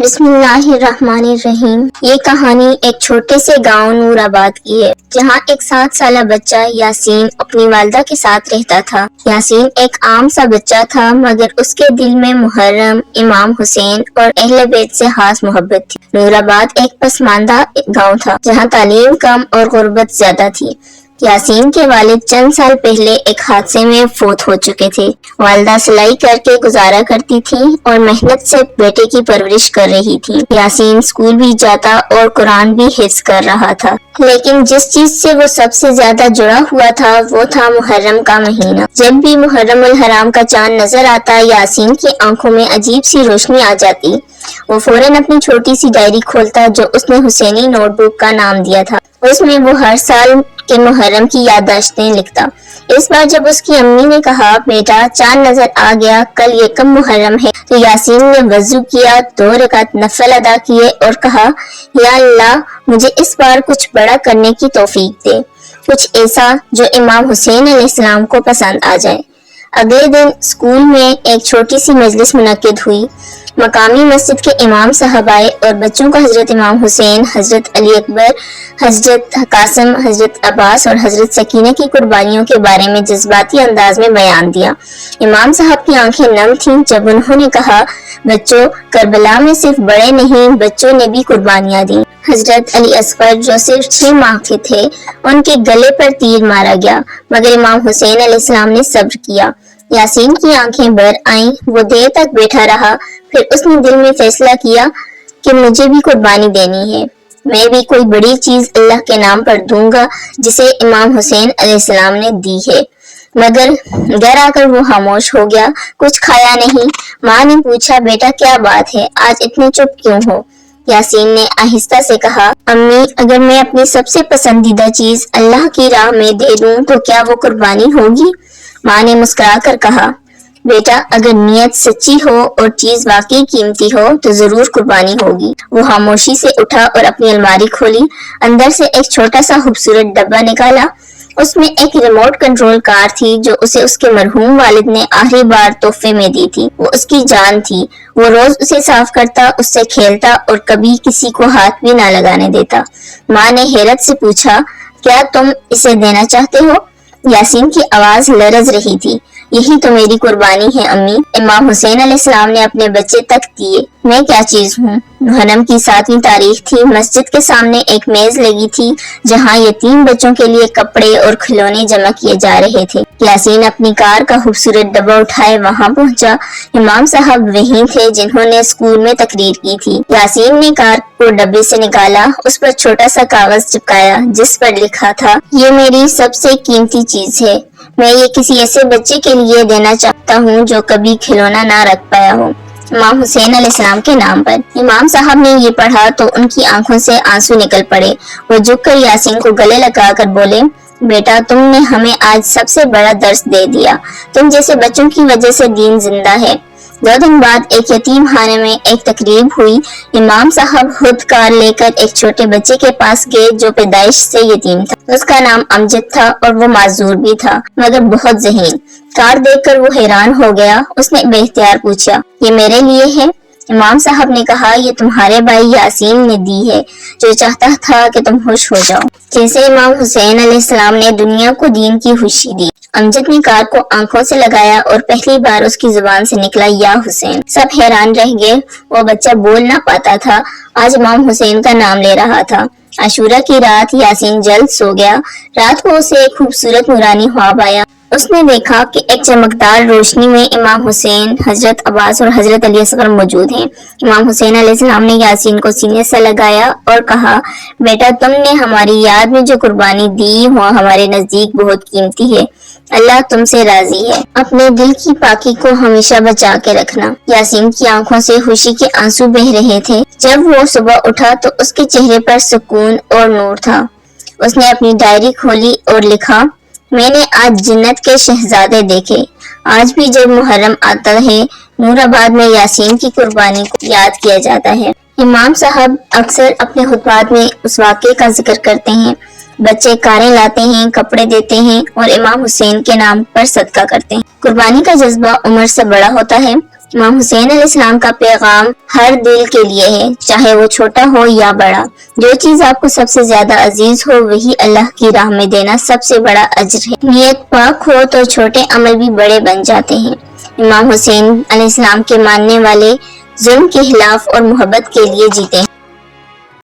بسم اللہ الرحمن الرحیم۔ یہ کہانی ایک چھوٹے سے گاؤں نور آباد کی ہے، جہاں ایک 7 سالہ بچہ یاسین اپنی والدہ کے ساتھ رہتا تھا۔ یاسین ایک عام سا بچہ تھا، مگر اس کے دل میں محرم، امام حسین اور اہل بیت سے خاص محبت تھی۔ نور آباد ایک پسماندہ گاؤں تھا، جہاں تعلیم کم اور غربت زیادہ تھی۔ یاسین کے والد چند سال پہلے ایک حادثے میں فوت ہو چکے تھے۔ والدہ سلائی کر کے گزارا کرتی تھی اور محنت سے بیٹے کی پرورش کر رہی تھی۔ یاسین اسکول بھی جاتا اور قرآن بھی حفظ کر رہا تھا، لیکن جس چیز سے وہ سب سے زیادہ جڑا ہوا تھا وہ تھا محرم کا مہینہ۔ جب بھی محرم الحرام کا چاند نظر آتا، یاسین کی آنکھوں میں عجیب سی روشنی آ جاتی۔ وہ فوراً اپنی چھوٹی سی ڈائری کھولتا جو اس نے حسینی نوٹ بک کا نام دیا تھا۔ اس میں وہ ہر سال کے محرم کی یادداشتیں لکھتا۔ اس بار جب اس کی امی نے کہا، بیٹا چاند نظر آ گیا، کل یکم محرم ہے، تو یاسین نے وضو کیا، 2 رکعت نفل ادا کیے اور کہا، یا اللہ مجھے اس بار کچھ بڑا کرنے کی توفیق دے، کچھ ایسا جو امام حسین علیہ السلام کو پسند آ جائے۔ اگلے دن اسکول میں ایک چھوٹی سی مجلس منعقد ہوئی۔ مقامی مسجد کے امام صاحب آئے اور بچوں کو حضرت امام حسین، حضرت علی اکبر، حضرت قاسم، حضرت عباس اور حضرت سکینہ کی قربانیوں کے بارے میں جذباتی انداز میں بیان دیا۔ امام صاحب کی آنکھیں نم تھیں جب انہوں نے کہا، بچوں، کربلا میں صرف بڑے نہیں، بچوں نے بھی قربانیاں دیں۔ حضرت علی اصغر جو صرف 6 ماہ کے تھے، ان کے گلے پر تیر مارا گیا، مگر امام حسین علیہ السلام نے صبر کیا۔ یاسین کی آنکھیں بھر آئیں، وہ دیر تک بیٹھا رہا، پھر اس نے دل میں فیصلہ کیا کہ مجھے بھی قربانی دینی ہے، میں بھی کوئی بڑی چیز اللہ کے نام پر دوں گا جسے امام حسین علیہ السلام نے دی ہے۔ مگر گھر آ کر وہ خاموش ہو گیا، کچھ کھایا نہیں۔ ماں نے پوچھا، بیٹا کیا بات ہے، آج اتنے چپ کیوں ہو؟ یاسین نے آہستہ سے کہا، امی اگر میں اپنی سب سے پسندیدہ چیز اللہ کی راہ میں دے دوں تو کیا وہ قربانی ہوگی؟ ماں نے مسکرا کر کہا، بیٹا اگر نیت سچی ہو اور چیز واقعی قیمتی ہو تو ضرور قربانی ہوگی۔ وہ خاموشی سے اٹھا اور اپنی الماری کھولی، اندر سے ایک چھوٹا سا خوبصورت ڈبہ نکالا۔ اس میں ایک ریموٹ کنٹرول کار تھی جو اسے اس کے مرحوم والد نے آخری بار تحفے میں دی تھی۔ وہ اس کی جان تھی، وہ روز اسے صاف کرتا، اس سے کھیلتا اور کبھی کسی کو ہاتھ بھی نہ لگانے دیتا۔ ماں نے حیرت سے پوچھا، کیا تم اسے دینا چاہتے ہو؟ یاسین کی آواز لرز رہی تھی، یہی تو میری قربانی ہے امی، امام حسین علیہ السلام نے اپنے بچے تک دیے، میں کیا چیز ہوں؟ محرم کی 7ویں تاریخ تھی، مسجد کے سامنے ایک میز لگی تھی جہاں یتیم بچوں کے لیے کپڑے اور کھلونے جمع کیے جا رہے تھے۔ یاسین اپنی کار کا خوبصورت ڈبہ اٹھائے وہاں پہنچا۔ امام صاحب وہی تھے جنہوں نے اسکول میں تقریر کی تھی۔ یاسین نے کار کو ڈبے سے نکالا، اس پر چھوٹا سا کاغذ چپکایا جس پر لکھا تھا، یہ میری سب سے قیمتی چیز ہے، میں یہ کسی ایسے بچے کے لیے دینا چاہتا ہوں جو کبھی کھلونا نہ رکھ پایا ہو، امام حسین علیہ السلام کے نام پر۔ امام صاحب نے یہ پڑھا تو ان کی آنکھوں سے آنسو نکل پڑے۔ وہ جھک کر یاسین کو گلے لگا کر بولے، بیٹا تم نے ہمیں آج سب سے بڑا درس دے دیا، تم جیسے بچوں کی وجہ سے دین زندہ ہے۔ 2 دن بعد ایک یتیم خانے میں ایک تقریب ہوئی۔ امام صاحب خود کار لے کر ایک چھوٹے بچے کے پاس گئے جو پیدائش سے یتیم تھا۔ اس کا نام امجد تھا اور وہ معذور بھی تھا، مگر بہت ذہین۔ کار دیکھ کر وہ حیران ہو گیا۔ اس نے بے اختیار پوچھا، یہ میرے لیے ہے؟ امام صاحب نے کہا، یہ تمہارے بھائی یاسین نے دی ہے، جو چاہتا تھا کہ تم خوش ہو جاؤ، جیسے امام حسین علیہ السلام نے دنیا کو دین کی خوشی دی۔ امجد نے کار کو آنکھوں سے لگایا اور پہلی بار اس کی زبان سے نکلا، یا حسین۔ سب حیران رہ گئے، وہ بچہ بول نہ پاتا تھا، آج امام حسین کا نام لے رہا تھا۔ عاشورہ کی رات یاسین جلد سو گیا۔ رات کو اسے ایک خوبصورت نورانی خواب آیا۔ اس نے دیکھا کہ ایک چمکدار روشنی میں امام حسین، حضرت عباس اور حضرت علی اصغر موجود ہیں۔ امام حسین علیہ السلام نے یاسین کو سینے سے لگایا اور کہا، بیٹا تم نے ہماری یاد میں جو قربانی دی وہ ہمارے نزدیک بہت قیمتی ہے، اللہ تم سے راضی ہے، اپنے دل کی پاکی کو ہمیشہ بچا کے رکھنا۔ یاسین کی آنکھوں سے خوشی کے آنسو بہ رہے تھے۔ جب وہ صبح اٹھا تو اس کے چہرے پر سکون اور نور تھا۔ اس نے اپنی ڈائری کھولی اور لکھا، میں نے آج جنت کے شہزادے دیکھے۔ آج بھی جب محرم آتا ہے، نور آباد میں یاسین کی قربانی کو یاد کیا جاتا ہے۔ امام صاحب اکثر اپنے خطبات میں اس واقعے کا ذکر کرتے ہیں۔ بچے کاریں لاتے ہیں، کپڑے دیتے ہیں اور امام حسین کے نام پر صدقہ کرتے ہیں۔ قربانی کا جذبہ عمر سے بڑا ہوتا ہے۔ امام حسین علیہ السلام کا پیغام ہر دل کے لیے ہے، چاہے وہ چھوٹا ہو یا بڑا۔ جو چیز آپ کو سب سے زیادہ عزیز ہو وہی اللہ کی راہ میں دینا سب سے بڑا اجر ہے۔ نیت پاک ہو تو چھوٹے عمل بھی بڑے بن جاتے ہیں۔ امام حسین علیہ السلام کے ماننے والے ظلم کے خلاف اور محبت کے لیے جیتے ہیں۔